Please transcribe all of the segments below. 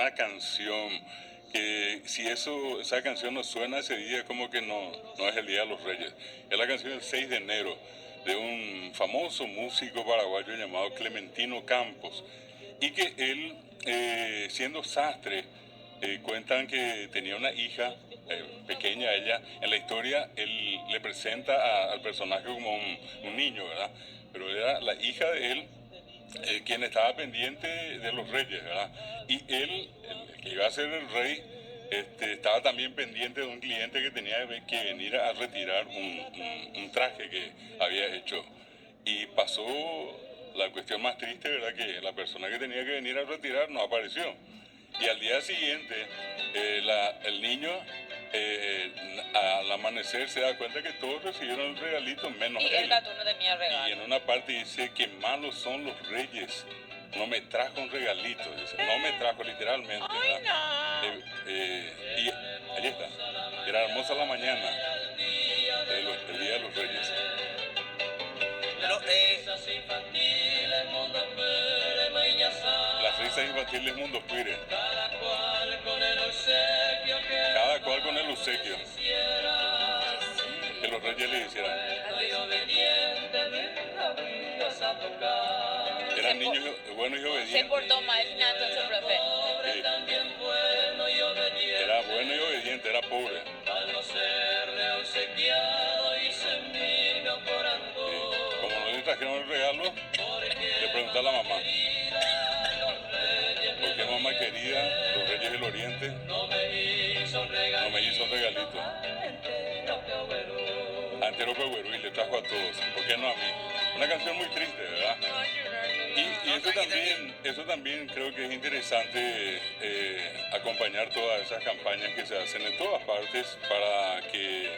una canción que si esa canción no suena ese día, como que no es el Día de los Reyes. Es la canción del 6 de enero de un famoso músico paraguayo llamado Clementino Campos, y que él, siendo sastre, cuentan que tenía una hija, pequeña ella. En la historia él le presenta al personaje como un niño, ¿verdad? Pero era la hija de él, quien estaba pendiente de los reyes, ¿verdad? Y él, el que iba a ser el rey, estaba también pendiente de un cliente que tenía que venir a retirar un traje que había hecho. Y pasó la cuestión más triste, ¿verdad? Que la persona que tenía que venir a retirar no apareció. Y al día siguiente, el niño, al amanecer, se da cuenta que todos recibieron el regalito, menos Y él. el gato no tenía Y regalo. en una parte dice que malos son los reyes. No me trajo un regalito, dice. No me trajo literalmente, Ay, ¿verdad? no. Y ahí está. Era hermosa la mañana del Día de los Reyes. Pero, Las risas infantiles mundo pire. cada cual con el obsequio Cada cual con el obsequio que los reyes le hicieran. Eran niños buenos y Se obedientes. portó mal, entonces, profe. Sí. Era bueno y obediente, era pobre. Como no le trajeron el regalo, le preguntó a la mamá: ¿por qué, mamá querida, los reyes del oriente no me hizo un regalito? Antero Pehuerú, y le trajo a todos. ¿Por qué no a mí? Una canción muy triste, ¿verdad? Y eso también creo que es interesante, acompañar todas esas campañas que se hacen en todas partes para que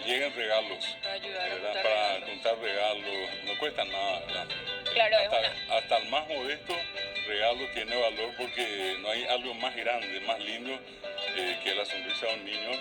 lleguen regalos, Para ayudar a ¿verdad? juntar Para regalos. juntar regalos, no cuesta nada, ¿verdad? Claro, es Hasta el más modesto regalo tiene valor, porque no hay algo más grande, más lindo, que la sonrisa de un niño.